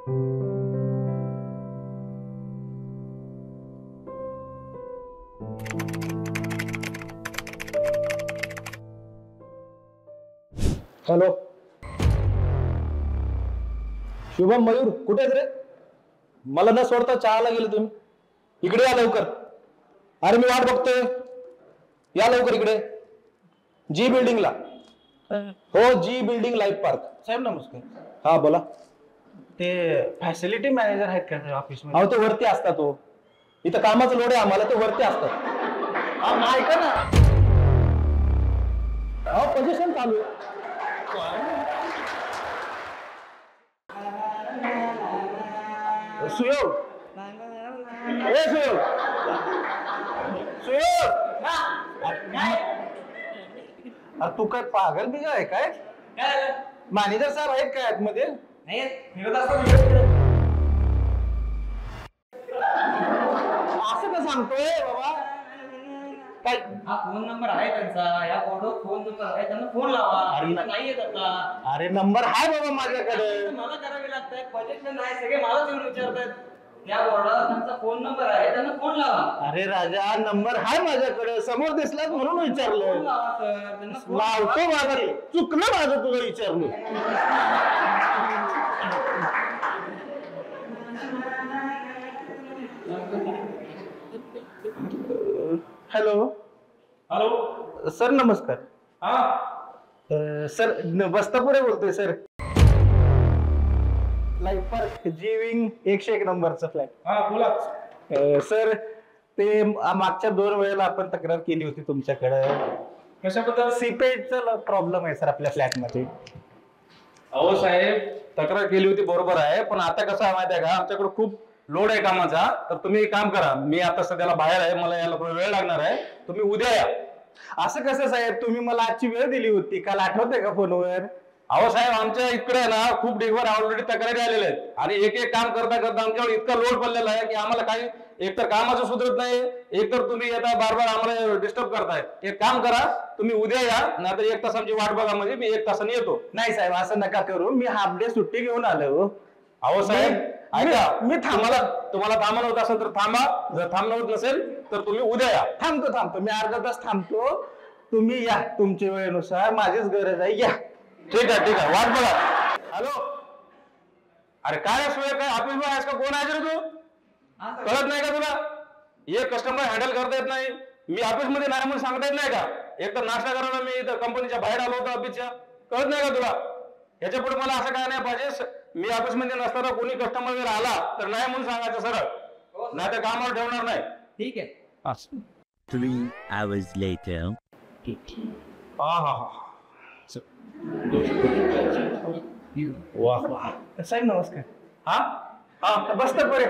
Hello Shubham Mayur, कुठे रे? मला न सोडता चहाला गेले तुम्ही. इकडे या लवकर. अरे मी वाट बघतोय, या लवकर इकडे. जी बिल्डिंगला. हो, जी बिल्डिंग लाईफ पार्क. साहेब नमस्कार. हा बोला. ते फॅसिलिटी मॅनेजर आहेत का ऑफिस मध्ये? अहो ते वरती असतात. तो इथं कामाचं लोड आहे आम्हाला, ते वरती असतात. ऐका ना, अहो पोझिशन चालू आहे. सुयोग, ए सुयोग, सुयोग, अरे तू काय पागल बिगल आहे काय? मॅनेजर साहेब आहेत काय आतमध्ये? असं का सांगतोय बाबा? काय हा फोन नंबर आहे त्यांचा, या बोर्डवर फोन नंबर आहे, त्यांना फोन लावा. नाही येत आता. अरे नंबर आहे बाबा माझ्याकडे. मला करावे लागतंय, प्रोजेक्शन नाही, सगळे मलाच येऊन विचारतात. या बोर्डवर त्यांचा फोन नंबर आहे, त्यांना फोन लावा. अरे राजा, नंबर आहे माझ्याकडे, समोर दिसला म्हणून फोन विचारलं. लावा सर, त्यांना फोन लावतो माझा, चुकलं माझं तुला विचारलं. हॅलो हॅलो सर, नमस्कार. हा सर बस्तापुरे बोलतोय सर. लाईफ पार्क जी विंग 101 नंबरचा फ्लॅट. हा बोला. सर ते मागच्या 2 वेळेला आपण तक्रार केली होती तुमच्याकडे. कशाबद्दल? सीपेजचा प्रॉब्लेम आहे सर आपल्या फ्लॅटमध्ये. अहो साहेब, तक्रार केली होती बरोबर आहे, पण आता कसं आहे माहिती आहे का, आमच्याकडे खूप लोड आहे कामाचा. तर तुम्ही एक काम करा, मी आता सध्याला बाहेर आहे, मला यायला थोडा वेळ लागणार आहे, तुम्ही उद्या या. असं कसं साहेब, तुम्ही मला आजची वेळ दिली होती काल, आठवते का फोनवर? अहो साहेब, आमच्या इकडे ना खूप ढिगभर ऑलरेडी तक्रारी आलेल्या आहेत आणि एक एक काम करता करता आमच्यावर इतका लोड पडलेला आहे की आम्हाला काही एकतर कामाचं सुधरत नाही, एकतर तुम्ही येता बार बार आम्हाला डिस्टर्ब करताय. एक काम करा, तुम्ही उद्या या, नाहीतर 1 तासांची वाट बघा, म्हणजे मी 1 तासाने येतो. नाही साहेब, असं नका करू, मी हाफ डे सुट्टी घेऊन आलो. अहो साहेब ऐका, मी तुम्हाला थांबणं होत असेल तर थांबा, जर थांबणं होत नसेल तर तुम्ही उद्या या. थांबतो, मी अर्धा तास थांबतो. तुम्ही या तुमच्या वेळेनुसार, माझीच गरज आहे, या. ठीक आहे, वाट बघा. हॅलो, अरे काय सोय, काय ऑफिस मध्ये आहेस का? कोण आहे रे तू? कळत नाही का तुला? एक कस्टमर हँडल करता येत नाही, मी ऑफिस मध्ये नाही म्हणून सांगता येत नाही का? एक तर नाश्ता करायला मी इथं कंपनीच्या बाहेर आलो होतो ऑफिसच्या, कळत नाही का तुला? याच्या पुढे मला असं काय नाही पाहिजे. मी ऑफिस मध्ये नसताना कोणी कस्टमर जर आला तर नाही म्हणून सांगायचं सरळ, नाही तर कामावर ठेवणार नाही. ठीक आहे. 3 hours later. वाह साहेब, नमस्कार. हा बस्तापुरे.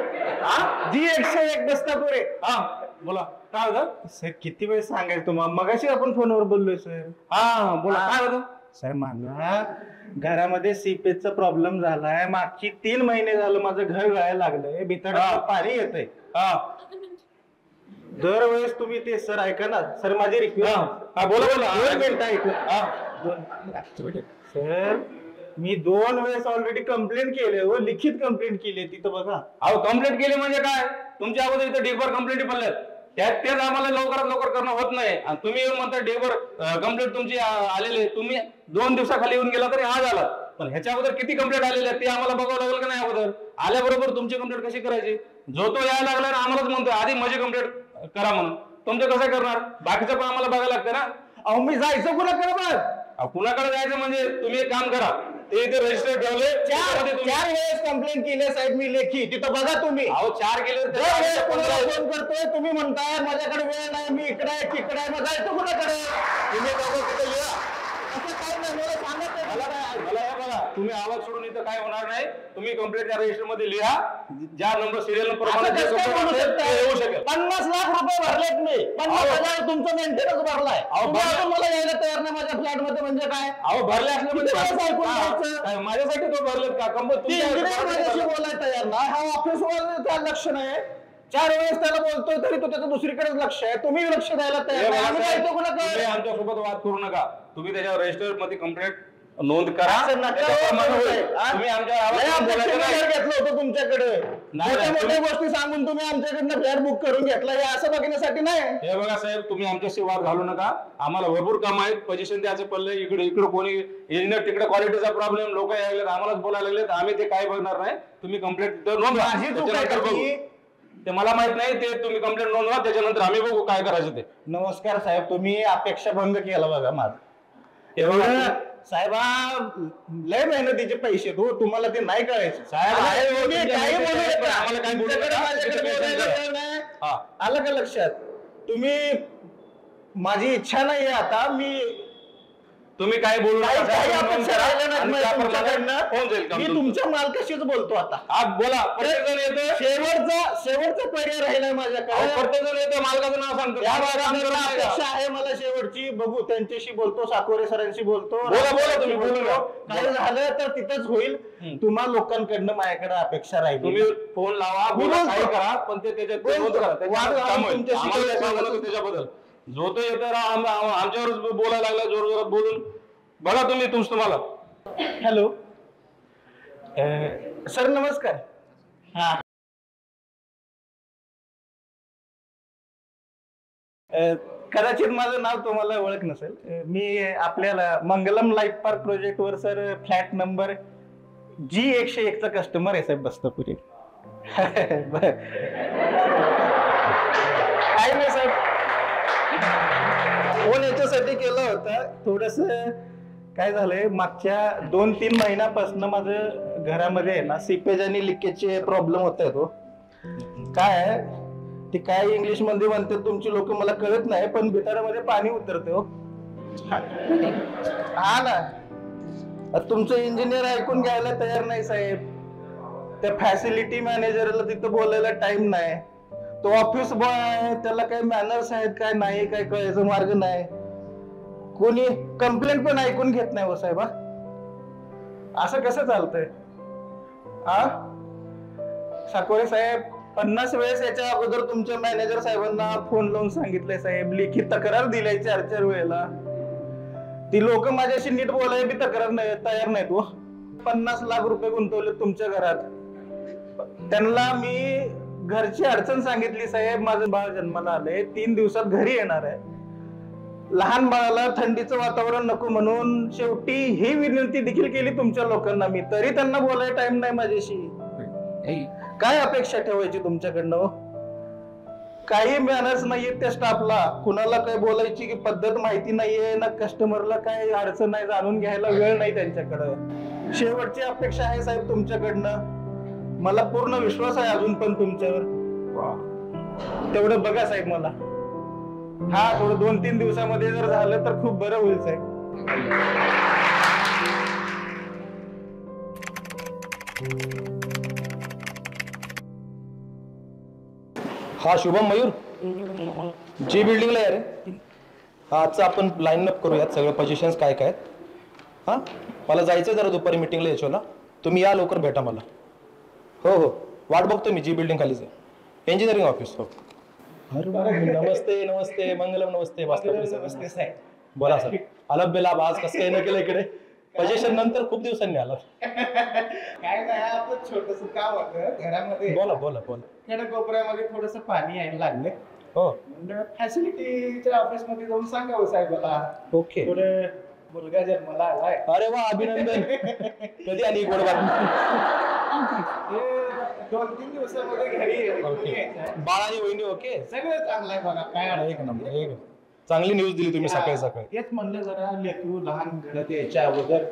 जी 101 बस्तापुरे. हा बोला, काय होतं? सर किती वेळ सांगायचं तुम्हाला, मगाशी आपण फोनवर बोललोय सर. हा बोला, काय होतं? सर मला घरामध्ये सीपेजचा प्रॉब्लेम झालाय, मागची 3 महिने झालं माझं घर गळायला लागलंय, भितडात पाणी येतंय. दरवेळेस तुम्ही ते सर ऐका ना सर, माझी रिक्वेस्ट. बोला 2 मिनिटं ऐकू. सर मी 2 वेळेस ऑलरेडी कंप्लेंट केली, लिखित कंप्लेंट केली तिथं बघा. अहो कंप्लेंट केली म्हणजे काय? तुमच्या अगोदर इथं ढिगभर कंप्लेंटी पडल्यात, तेच आम्हाला लवकरात लवकर करणं होत नाही. आणि तुम्ही येऊन म्हणता ढिगभर कंप्लेंट तुमची आलेली, तुम्ही 2 दिवसाखाली येऊन गेला तरी आज आला, पण ह्याच्या अगोदर किती कंप्लेंट आलेली आहे ते आम्हाला बघावं लागेल का नाही? अगोदर आल्याबरोबर तुमची कंप्लेंट कशी करायची? जो तो यायला लागला ना आम्हालाच म्हणतोय आधी माझी कंप्लेंट करा म्हणून, तुमचं कसं करणार? बाकीचं पण आम्हाला बघायला लागतं ना. अहो मी जायचं कुणाकडे बघ? कुणाकडे जायचं म्हणजे तुम्ही एक काम करा, ते इथे रजिस्टर ठेवले, 4 वेळेस कंप्लेंट केली साहेब मी लेखी, तिथं बघा तुम्ही. अहो 4 केले, फोन करतोय, तुम्ही म्हणताय माझ्याकडे वेळ नाही, मी इकडे आहे तिकडे आहे, मग जायचं कुणाकडे? तुम्ही दोघं तिथे या. असं काय नाही, मला सांगत नाही. मला हे बघा, तुम्ही आवाज सोडून इथं काय होणार नाही. तुम्ही कंप्लेंट त्या रजिस्टर मध्ये लिहा, ज्या नंबर सिरियल प्रमाणे येऊ शकेल. 50 लाख रुपये भरलेत मी, 50,000 तुमचं मेंटेनन्स भरलाय. मला यायला तयार नाही माझ्या फ्लॅट मध्ये, म्हणजे काय? अहो भरले असले म्हणजे माझ्यासाठी तो भरलेत का? माझ्याशी बोलायला तयार नाही, हा ऑफिसवर लक्ष नाही. 4 वेळेस त्याला बोलतोय तरी तो त्याचं दुसरीकडेच लक्ष आहे, तुम्ही लक्ष द्यायला तयार नाही. आमच्या सोबत वाद करू नका. तुम्ही त्याच्या रजिस्टर मध्ये कंप्लेंट नोंद करा. असं नका त्याप्रमाणे हो, होईल. हा? तुम्ही आमच्या लय आवाजात बोलायचं अपेक्षा नाही. घेतलं होतं तुमच्याकडे नाही, मोठ्या मोठ्या तुम्ही- गोष्टी सांगून तुम्ही आमच्याकडनं फ्लॅट बुक करून घेतला हे असं बघण्यासाठी नाही. हे बघा साहेब, तुम्ही आमच्याशी वाद घालू नका. आम्हाला भरपूर काम आहेत. पोझिशन द्यायचं पडलं इकडे इकडे कोणी इंजिनियर तिकडे क्वालिटीचा प्रॉब्लेम लोक यायला आम्हालाच बोलायला लागलेत. आम्ही ते काय बघणार नाही. तुम्ही कंप्लेंट नोंदवा. माझी चूक आहे त्याच्यानंतर का बघू. ती? ते मला माहित नाही. ते तुम्ही कंप्लेंट नोंदवा, त्याच्यानंतर आम्ही बघू काय करायचं ते. नमस्कार साहेब, तुम्ही अपेक्षा भंग केला बघा माझा. एवढं साहेबा लय मेहनतीचे पैसे हो, तुम्हाला ते नाही कळायचे. साहेब, आहे हो, तुम्ही तुमच्या काही मेहनतीचे बोलू आहे, पण नका. आम्हाला काही बोलू तुमच्याकडे नका. माझ्याकडे तुमच्या बोलायला पेशंटचं. वेळ नाही. हा. आलं का लक्षात? तुम्ही माझी इच्छा नाहीये आता मी तुम्ही काय बोलू काही नका. काही साहेब, नोंद अपेक्षा करा. राहिल्या नाहीत आणि माझ्या त्याप्रमाणे तुमच्याकडनं. होऊन जाईल काम मी तुमचं. तुमच्या मालकाशीच बोलतो आता. हा, बोला. प्रत्येक जण येतं. शेवटचा पर्याय राहिलाय माझ्याकडे. प्रत्येक जण येतं, मालकाचं नाव सांगतो. या काम भागात करून नाही का? अपेक्षा आहे मला शेवटची. बघू, त्यांच्याशी बोलतो, साकोरे सरांशी बोलतो. बोला, तुम्ही बोलू नका. काही झालं तर तिथंच होईल. तुम्हा लोकांकडनं माझ्याकडे अपेक्षा राहील. तुम्ही फोन लावा, मी बोला, बोलतो. काही करा, पण ते त्याच्यात ते नोंद करा. त्याच्यात वाद घालून काम होईल. तुमच्याशी आम्हाला बोलायचं. काय सांगू नका त्याच्याबद्दल. जो तो येतं राव, आमच्यावरच बोलायला लागला जोर जोरात बोलून. बघा तुम्ही तुम्हाला. हॅलो सर, नमस्कार. हा कदाचित माझं नाव तुम्हाला ओळख नसेल. मी आपल्याला मंगलम लाईफ पार्क प्रोजेक्ट वर सर फ्लॅट नंबर G101 चा कस्टमर आहे साहेब, बस्तापुरी. बर, काय नाही साहेब, फोन याच्यासाठी केला होता. थोडस काय झालंय, मागच्या 2-3 महिन्यापासून माझं घरामध्ये आहे ना सीपेज आणि लिकेजचे प्रॉब्लेम होत आहेत. काय आहे ते, काय इंग्लिश मध्ये म्हणतात तुमची लोक, मला कळत नाही, पण बितारामध्ये पाणी उतरते हो. हा ना, तुमचं इंजिनियर ऐकून घ्यायला तयार नाही साहेब. त्या फॅसिलिटी मॅनेजरला तिथं बोलायला टाइम नाही. तो ऑफिस बॉय आहे, त्याला काही मॅनर्स आहेत काय नाही, काय कळायचं मार्ग नाही. कोणी कंप्लेंट पण ऐकून घेत नाही हो साहेब. असं कसं चालतंय? हा साकोरे साहेब, 50 वेळेस याच्या अगोदर तुमच्या मॅनेजर साहेबांना फोन लावून सांगितलंय साहेब, लेखी तक्रार दिलाय 4-4 वेळेला. ती लोक माझ्याशी नीट बोलाय बी तक्रार नाही तयार नाहीत हो. 50 लाख रुपये गुंतवले तुमच्या घरात. त्यांना मी घरची अडचण सांगितली साहेब, माझं बाळ जन्माला आलंय, 3 दिवसात घरी येणार आहे. लहान बाळाला थंडीचं वातावरण नको म्हणून शेवटी ही विनंती देखील केली तुमच्या लोकांना मी, तरी त्यांना बोलायला टाइम नाही माझ्याशी. काय अपेक्षा ठेवायची तुमच्याकडनं हो? काही मॅनर्स नाहीये त्या स्टाफला. कुणाला काय बोलायची की पद्धत माहिती नाहीये ना, कस्टमरला काय अडचण नाही जाणून घ्यायला वेळ नाही त्यांच्याकडं. शेवटची अपेक्षा आहे साहेब तुमच्याकडनं. मला पूर्ण विश्वास आहे अजून पण तुमच्यावर. तेवढं बघा साहेब मला. हा, थोडं 2-3 दिवसामध्ये जर झालं तर खूप बरं होईल साहेब. हा शुभम मयूर, जी बिल्डिंगला आहे रे. हा, आजचं आपण लाईन अप करूयात सगळे पोझिशन्स काय काय आहेत. हा, मला जायचं जरा दुपारी मिटिंगला यशोला. तुम्ही या लवकर भेटा मला. हो हो, वाट बघतो मी. जी बिल्डिंग खालीच आहे, इंजिनिअरिंग ऑफिस. हो. नमस्ते नमस्ते, मंगलम नमस्ते. नमस्ते साहेब. बोला सर. आलब बेलाब, आज कसं काय न केलं इकडे? पोझिशन नंतर खूप दिवसांनी आला. काय नाही, आपलं छोटस काम होतं घरामध्ये. बोला बोला बोला. खेड कोपऱ्यामध्ये थोडस पाणी यायला लागले. हो, फॅसिलिटीच्या ऑफिस मध्ये जाऊन सांगावं साहेबाला. ओके. थोडं मुलगा जन्माला आलाय. अरे वा, अभिनंदन. कधी आली गोड बातमी? 2-3 दिवसामध्ये घरी येईल. ओके. बाळ आणि वहिनी ओके? सगळं चांगलं आहे बघा. काय एक नंबर, एक नंबर. चांगली न्यूज दिली तुम्ही सकाळी सकाळी. हेच म्हणलं, जरा लेकरू लहान घरात यायच्या अगोदर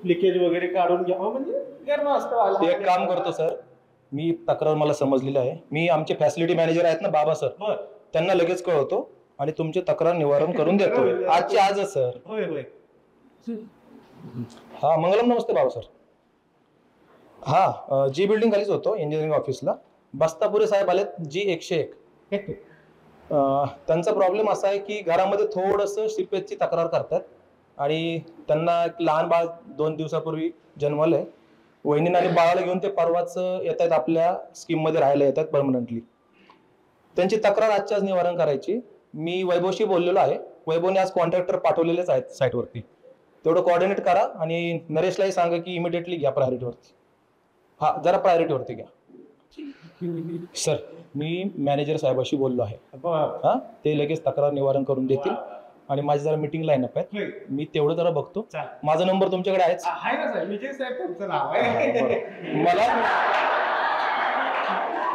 लिकेज वगैरे काढून घ्यावं, म्हणजे गरम असतं. एक काम करतो सर, मी तक्रार मला समजलेली आहे. मी आमचे फॅसिलिटी मॅनेजर आहेत ना बाबा सर, त्यांना लगेच कळवतो आणि तुमची तक्रार निवारण करून देतो आजची आजच सर. होय होय. हा, मंगलम नमस्ते बाबा सर. हा, जी बिल्डिंग खालीच होतो इंजिनिअरिंग ऑफिसला. बस्तापुरे साहेब आलेत G101. त्यांचा प्रॉब्लेम असा आहे की घरामध्ये थोडंसं सीपेजची तक्रार करतात आणि त्यांना एक लहान बाळ 2 दिवसापूर्वी जन्मलंय. वहिनीने आणि बाळाला घेऊन ते परवाच येत आहेत, आपल्या स्कीममध्ये राहायला येतात परमनंटली. त्यांची तक्रार आजच्या आज निवारण करायची. मी वैभवशी बोललेलो आहे. वैभवने आज कॉन्ट्रॅक्टर पाठवलेलेच आहेत साईटवरती. तेवढं कोऑर्डिनेट करा आणि नरेशलाही सांगा की इमिडिएटली घ्या प्रायोरिटीवरती. हा जरा प्रायोरिटीवरती घ्या. सर मी मॅनेजर साहेबाशी बोललो आहे. हा ते लगेच तक्रार निवारण करून देतील आणि माझी जरा मीटिंग लाईनअप आहे. मी तेवढं जरा बघतो. माझा नंबर तुमच्याकडे आहेच. आहे ना साहेब, विजय साहेब तुमचं नाव आहे.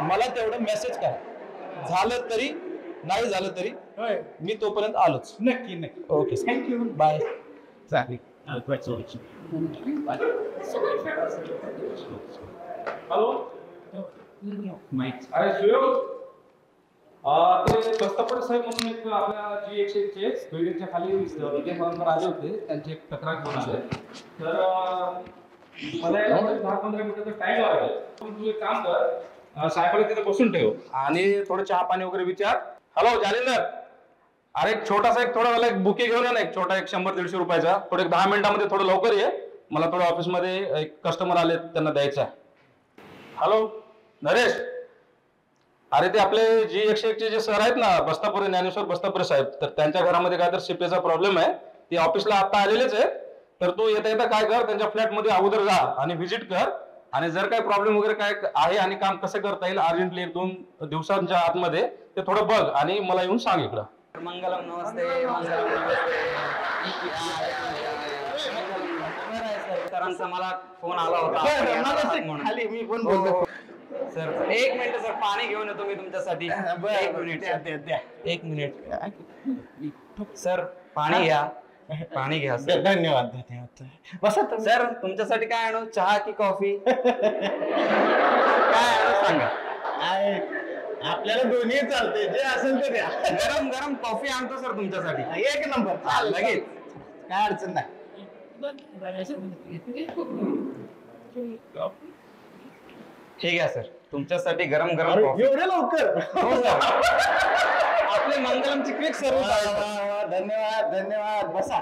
मला तेवढं मेसेज करा. झालं तरी नाही झालं तरी होय, मी तोपर्यंत आलोच. नक्की नक्की. Okay thank you. बाय. चालेल. हॅलो अरे सुयोग, ते बस्तापडे साहेब म्हणून एक आपल्या G101 बिल्डिंगच्या खाली विजय पवार आले होते, त्यांची एक तक्रार घेऊन आले. तर मला 10-15 मिनिटाचा टाइम लागेल. तू एक काम कर, साहेबाला तिथे बसून ठेव आणि थोडं चहा पाणी वगैरे विचार. हॅलो जालिंदर, अरे एक छोटासा एक थोडा मला एक बुके घेऊन ये ना, एक छोटा एक 100-150 रुपयाचा. थोडं 10 मिनिटामध्ये थोडं लवकर ये, मला थोडं ऑफिसमध्ये एक कस्टमर आले त्यांना द्यायचं आहे. हॅलो नरेश, अरे ते आपले G101 जे सर आहेत ना, बस्तापुरे ज्ञानेश्वर बस्तापुरे साहेब, तर त्यांच्या घरामध्ये काय तर शिपेचा प्रॉब्लेम आहे. ते ऑफिसला आता आलेलेच आहेत. तर तू येता येता काय कर, त्यांच्या फ्लॅटमध्ये अगोदर जा आणि व्हिजिट कर आणि जर काही प्रॉब्लेम वगैरे काय आहे आणि काम कसं करता येईल अर्जंटली 1-2 दिवसांच्या आतमध्ये ते थोडं बघ आणि मला येऊन सांग इकडं. मंगलम नमस्ते. मंगलम नमस्ते. सरांचा मला फोन आला होता. खाली मी पण बोलतो. सर 1 मिनिट सर, पाणी घेऊन येतो मी तुमच्यासाठी. 1 मिनिट सर, पाणी घ्या. पाणी घ्या सर. धन्यवाद धन्यवाद. बसा तुम्ही. सर तुमच्यासाठी काय आणू, चहा की कॉफी? काय आणू सांगा. आपल्याला दोन्ही चालते, जे असेल ते द्या. गरम गरम कॉफी आणतो सर तुमच्यासाठी. 1 नंबर. लगेच. काय अडचण नाही. हे घ्या सर, तुमच्यासाठी गरम गरम कॉफी. एवढे लवकर? हो सर. आपले मंगलमची क्विक सर्व्हिस आहे. धन्यवाद धन्यवाद. बसा.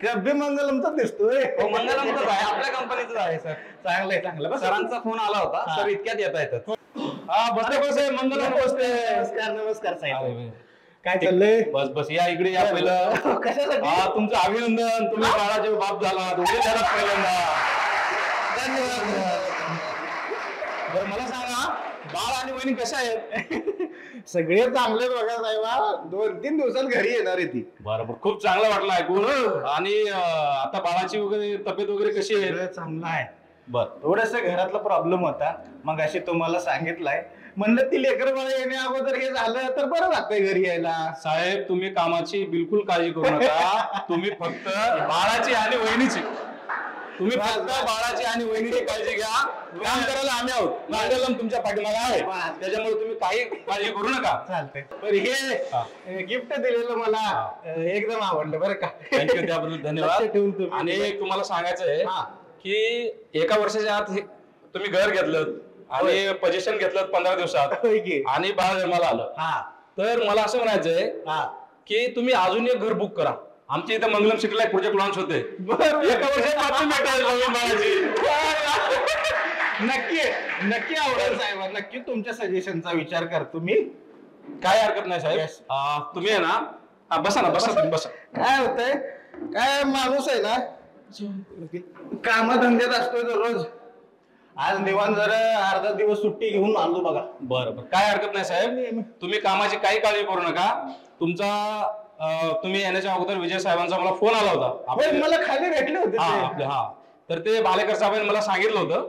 कभी मंगलमचा दिसतोय. हो मंगलमच आहे, आपल्या कंपनीच आहे सर. चांगलंय चांगलं. सरांचा फोन आला होता, सर इतक्यात येता येतात. हा बस्तापुरे साहेब, मंगलम बसते. नमस्कार नमस्कार साहेब. काय चाललंय? बस बस या इकडे या पहिलं. कशासाठी? हा तुमचं अभिनंदन, तुम्ही बाळाचे बाप झाला, दोघे झाला पहिल्यांदा. धन्यवाद. बरं मला सांगा, बाळ आणि वहिनी कशा आहेत? सगळे चांगले बघा साहेबा. 2-3 दिवसात घरी येणार आहे ती. बरोबर, खूप चांगलं वाटलं ऐकून. आणि आता बाळाची वगैरे तब्येत वगैरे कशी आहे? सगळं चांगलं आहे. बर, थोडस घरातला प्रॉब्लेम होता, मग अशी तुम्हाला सांगितलंय. म्हणलं ती लेकर बाळा येण्या अगोदर हे झालं तर बरं वाटतंय घरी यायला. साहेब तुम्ही कामाची बिलकुल काळजी करू नका. तुम्ही फक्त बाळाची आणि वहिनीची काळजी घ्या. काम करायला आम्ही आहोत. मंगलम तुमच्या पाठीमागे आहे, त्याच्यामुळे तुम्ही काही काळजी करू नका. चालतंय. पण हे गिफ्ट दिलेलं मला एकदम आवडलं बरं का. थँक्यू, त्याबद्दल लक्ष धन्यवाद. ठेवून तुम्ही. आणि तुम्हाला सांगायचं आहे हा. की 1 वर्षाच्या आत तुम्ही घर घेतलं आणि पोझिशन घेतलं 15 दिवसात होय की? आणि बाळ जन्माला आलं, हा तर मला असं म्हणायचंय हा. की तुम्ही अजून एक घर बुक करा. आमच्या इथे मंगलम सिटीला एक प्रोजेक्ट लॉन्च होते. बरं. 1 वर्षात बातमी भेटेल नवीन बाळाची. नक्की नक्की आवडेल साहेब. नक्की तुमच्या सजेशनचा विचार करतो मी. काय हरकत नाही साहेब. Yes. तुम्ही आहे ना, बसा ना, बसा तुम्ही, बसा. काय होतंय, काय माणूस आहे ना, कामधंद्यात असतोय दररोज. आज निवांत जरा अर्धा दिवस सुट्टी घेऊन आलो बघा. बरं बरं, काय हरकत नाही साहेब. तुम्ही कामाची काही काळजी करू नका. तुम्ही येण्याच्या अगोदर विजय साहेबांचा मला फोन आला होता. होय, मला खाली भेटले होते ते. तर ते भालेकर साहेबांनी मला सांगितलं होतं.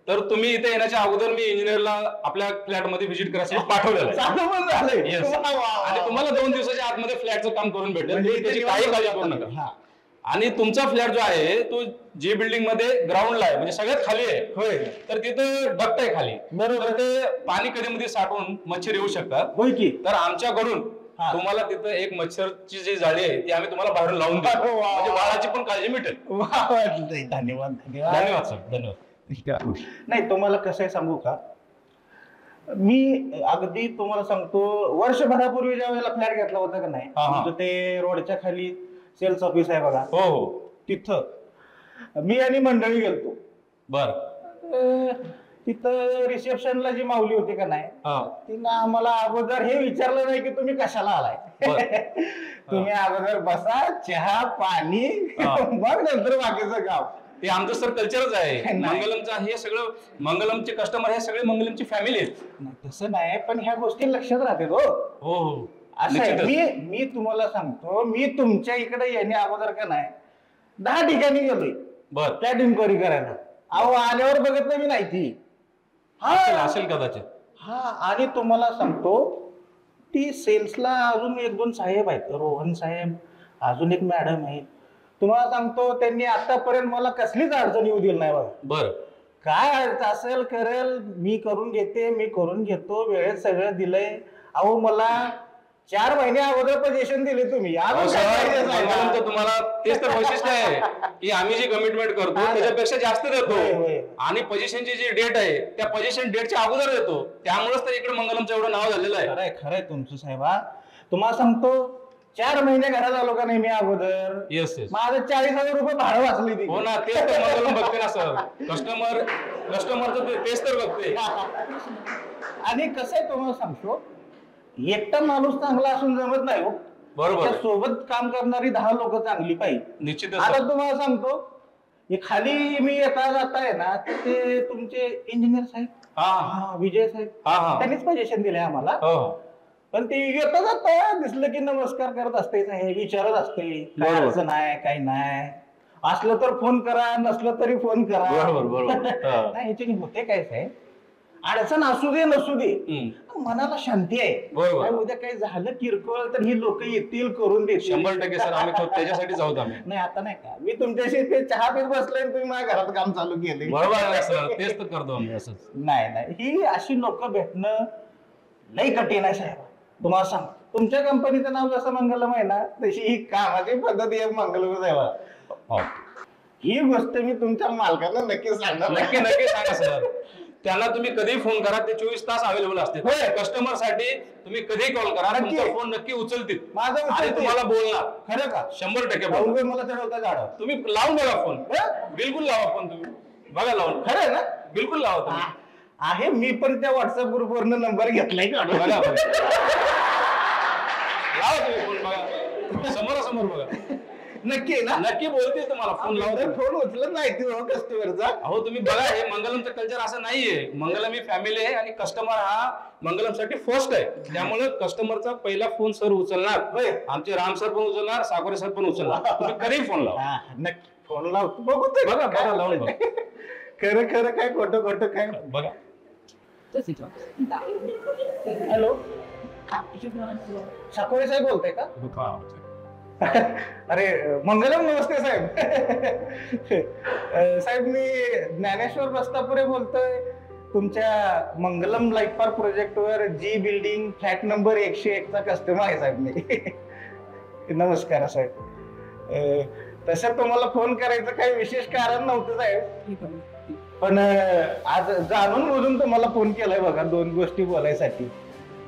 तर तुम्ही इथे येण्याच्या अगोदर मी इंजिनियरला आपल्या फ्लॅट मध्ये व्हिजिट करायसाठी पाठवलेलं आहे. चालू पण झालंय. Yes. वा, वा, वा. आणि तुम्हाला 2 दिवसाच्या आतमध्ये फ्लॅटचं काम करून भेटेल. म्हणजे तुम्ही त्याची इथे काही काळजी निवांत करू बसा. नका. हा. आणि तुमचा फ्लॅट जो आहे तो जी बिल्डिंग मध्ये ग्राउंडला आहे, म्हणजे सगळ्यात खाली आहे. होय तर तिथं डक्ट आहे खाली. बरोबर. तर ते पाणी कधीमध्ये साठवून मच्छर येऊ शकतात. होय की? तर आमच्याकडून हा. तुम्हाला तिथं एक मच्छरची जी जाळी आहे ती आम्ही तुम्हाला बाहेरून लावून देतो. वा, वा, वा. म्हणजे बाळाची पण काळजी मिळेल. वा, वा. धन्यवाद धन्यवाद सर, धन्यवाद. नाही, तुम्हाला कसं आहे सांगू का, मी अगदी तुम्हाला सांगतो, वर्षभरापूर्वी ज्या वेळेला फ्लॅट घेतला होता का नाही, हा, हा. तुमचं ते रोडच्या खाली सेल्स ऑफिस आहे बघा, हो हो, तिथं मी आणि मंडळी गेलतो. बर. तिथं रिसेप्शनला जी माऊली होती का नाही हा तिनं आम्हाला अगोदर हे विचारलं नाही की तुम्ही कशाला आलाय तुम्ही अगोदर बसा, चहा पाणी, मग नंतर बाकीचं गाव. ते आमचं सर कल्चरच आहे. नाही. मंगलमचा हे सगळं, मंगलमचे कस्टमर हे सगळे मंगलमची फॅमिली आहेत. नाही, तसं नाही, पण ह्या गोष्टी लक्षात राहते हो. हो असं आहे, निश्चितच. मी तुम्हाला सांगतो, मी तुमच्या इकडे येणे अगोदर का नाही 10 ठिकाणी गेलोय बर फ्लॅट इन्क्वायरी करायला. अहो आल्यावर बघितलं मी नाही ती. असेल कदाचित. हा, आणि तुम्हाला सांगतो ती सेल्सला अजून 1-2 साहेब आहेत, रोहन साहेब, अजून एक मॅडम आहे. तुम्हाला सांगतो त्यांनी आतापर्यंत मला कसलीच अडचण येऊ दिली नाही बघा. बर काय असेल करेल मी करून घेते, मी करून घेतो, वेळेत सगळं दिलंय. अहो मला 4 महिने अगोदर पोझिशन दिली तुम्ही. अजून काय पाहिजे साहेब? मंगलमचं तुम्हाला तेच तर वैशिष्ट्य आहे की आम्ही जी कमिटमेंट करतो त्याच्यापेक्षा जास्त देतो. होय, होय. आणि पोझिशनची जी डेट आहे त्या पोझिशन डेटच्या अगोदर देतो. त्यामुळेच तर इकडे मंगलमचं एवढं नाव झालेलं आहे. खरंय खरंय तुमचं साहेबा. तुम्हाला सांगतो 4 महिने घरात आलो का नाही मी अगोदर, येस येस. माझं 40,000 रुपये भाडं वाचली ती. हो ना, तेच तर मंगलम बघते ना सर. कस्टमरचं तेच तर बघते. आणि कसं आहे तुम्हाला सांगतो, एकटा माणूस चांगला असून जमत नाही हो. बरोबर. सोबत काम करणारी 10 लोक चांगली पाहिजे. निश्चितच आता सर. तुम्हाला सांगतो, हे खाली मी येता जाता आहे ना, ते तुमचे इंजिनियर साहेब, हा विजय साहेब, हा. त्यांनीच पोझिशन दिले आम्हाला. हो पण ते येता जाता दिसलं की नमस्कार करत असते साहेब, विचारत असते काय बरोबर. अडचण आहे काय नाही, असलं तर फोन करा, नसलं तरी फोन करा. बरोबर. हा. नाही ह्याच्याने होते काय साहेब, अडचण असू दे नसू दे, हम्म. मनाला शांती आहे. बरोबर. काय उद्या काही झालं किरकोळ तर ही लोक येतील, करून देतील. 100% सर. आम्ही त्याच्यासाठीच आहोत आम्ही. नाही आता नाही का, मी तुमच्याशी ते चहा पीत बसलोय आणि तुम्ही माझ्या घरात काम चालू केले. बरोबर आहे सर. तेच तर करतो आम्ही असंच. नाही ही अशी लोक भेटणं लई कठीण आहे साहेब. तुम्हाला सांग, तुमच्या कंपनीचं नाव जसं मंगलम आहे ना, तशी ही कामाची पद्धत आहे मंगलम साहेब. हो. ही गोष्ट मी तुमच्या मालकांना नक्की सांगणार. नक्की नक्की सांगा सर. त्यांना तुम्ही कधी फोन करा, ते 24 तास अवेलेबल असते. होय. कस्टमर साठी तुम्ही कधी कॉल करा, नक्की. तुमचा फोन नक्की उचलतील. माझं आणि उचलतील. तुम्हाला बोलणार. खरं का? 100% भाऊ बोलणार. मला चढवता झाडं. तुम्ही लावून बघा फोन. हं? बिलकुल लावा फोन तुम्ही. बघा लावून. खरं आहे ना? बिलकुल लावा तुम्ही. आहे, मी पण त्या व्हॉट्सअप ग्रुप वरनं नंबर घेतलाय का? बघा बघा. लावा तुम्ही फोन. बघा समोरासमोर बघा. नक्की आहे ना? नक्की बोलते तुम्हाला फोन लावा तुम्ही. फोन उचलत नाही कस्टमरचा. अहो तुम्ही बघा, हे मंगलमचं कल्चर असं नाहीये. मंगलम ही फॅमिली आहे आणि कस्टमर हा मंगलमसाठी फर्स्ट आहे. त्यामुळे कस्टमरचा पहिला फोन सर उचलणार. होय. आमचे राम सर पण उचलणार, साकोरे सर पण उचलणार. तुम्ही कधी फोन लावा. नक्की फोन लावतो. बघू ते. बघा बघा लावून बघा. खरं खरं काय, खोटं खोटं काय. बघा. हॅलो, साकोरे साहेब बोलताय का? अरे मंगलम, नमस्ते साहेब. साहेब मी ज्ञानेश्वर बस्तापुरे बोलतोय. तुमच्या मंगलम लाईफ पार्क प्रोजेक्ट वर जी बिल्डिंग फ्लॅट नंबर 101 चा कस्टमर आहे साहेब मी. नमस्कार साहेब. तसं तुम्हाला फोन करायचं काही विशेष कारण नव्हतं साहेब, पण आज जाणून बुजून तुम्हाला फोन केलाय बघा 2 गोष्टी बोलायसाठी.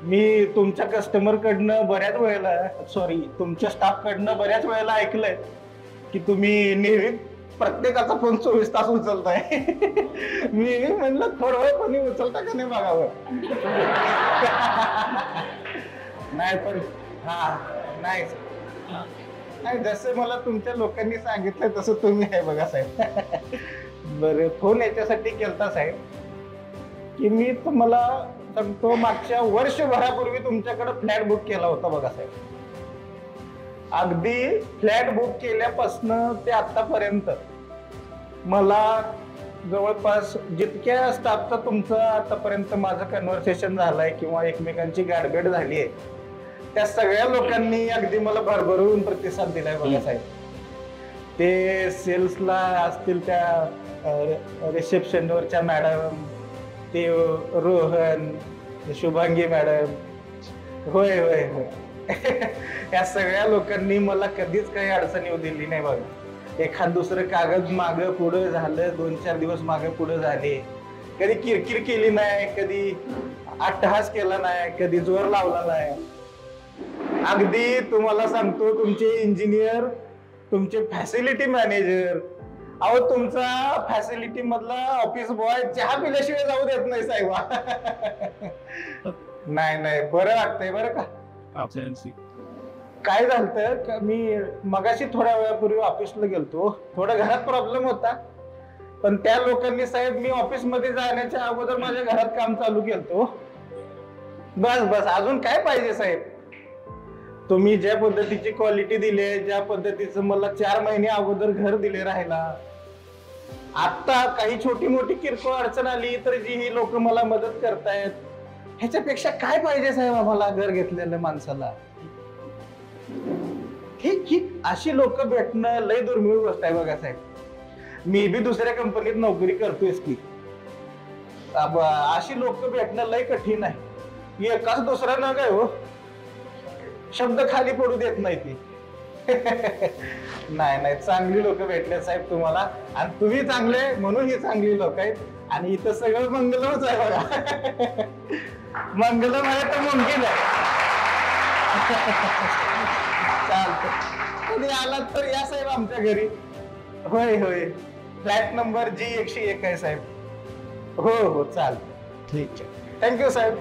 मी तुमच्या कस्टमर कडनं बऱ्याच वेळेला, सॉरी तुमच्या स्टाफ कडनं बऱ्याच वेळेला ऐकलंय की तुम्ही नेहमी प्रत्येकाचा फोन 24 तास उचलताय. मी म्हणलं थोडं कोणी उचलता का नाही बघावं. नाही पण हा नाही नाही, जसं मला तुमच्या लोकांनी सांगितलं तसं तुम्ही आहे बघा साहेब. बरं, फोन याच्यासाठी केलता साहेब की मी तुम्हाला सांगतो, मागच्या वर्षभरापूर्वी तुमच्याकडे फ्लॅट बुक केला होता बघा साहेब. अगदी फ्लॅट बुक केल्यापासून ते आतापर्यंत मला जवळपास जितक्या स्टाफचा तुमचं आतापर्यंत माझं कन्व्हर्सेशन झालंय किंवा एकमेकांची गाठभेट झाली आहे, त्या सगळ्या लोकांनी अगदी मला भरभरून प्रतिसाद दिलाय बघा साहेब. ते सेल्सला असतील, त्या रिसेप्शनवरच्या मॅडम, ते रोहन, शुभांगी मॅडम, होय होय होय, या सगळ्या लोकांनी मला कधीच काही अडचण येऊ दिली नाही बघा. एखाद दुसरं कागद मागं पुढं झालं, 2-4 दिवस मागं पुढं झाले, कधी किरकिर केली नाही, कधी अट्टहास केला नाही, कधी जोर लावला नाही. अगदी तुम्हाला सांगतो, तुमचे इंजिनियर, तुमचे फॅसिलिटी मॅनेजर अहो तुमचा फॅसिलिटी मधला ऑफिस बॉय चहा पिल्याशिवाय जाऊ देत नाही साहेब. नाही नाही बरं वाटतंय बरं का. काय झालं मी मगाशी थोड्या वेळापूर्वी ऑफिसला गेलतो, थोडा घरात प्रॉब्लेम होता, पण त्या लोकांनी साहेब मी ऑफिस मध्ये जाण्याच्या अगोदर माझ्या घरात काम चालू केलतो. बस बस अजून काय पाहिजे साहेब. तुम्ही ज्या पद्धतीची क्वालिटी दिली, ज्या पद्धतीचं मला 4 महिने अगोदर घर दिले राहायला, आता काही छोटी मोठी किरकोळ अडचण आली तर जी ही लोक मला मदत करतायत, ह्याच्यापेक्षा काय पाहिजे साहेब आम्हाला घर घेतलेल्या माणसाला. ही अशी लोक भेटणं लय दुर्मिळ गोष्ट आहे बघा साहेब. मी बी दुसऱ्या कंपनीत नोकरी करतोयच की, अशी लोक भेटणं लय कठीण आहे. एकाच दुसरा न काय हो, शब्द खाली पडू देत नाही ती. नाही नाही चांगली लोक भेटले साहेब तुम्हाला, आणि तुम्ही चांगले म्हणून ही चांगली लोक आहेत. आणि इथं सगळं मंगलमच आहे बघा. मंगलम आहे तर मुमकिन आहे. चालतं, कधी आलात तर या साहेब आमच्या घरी. होय होय, फ्लॅट नंबर G101 आहे साहेब. हो हो चालतं, ठीक आहे. थँक्यू साहेब.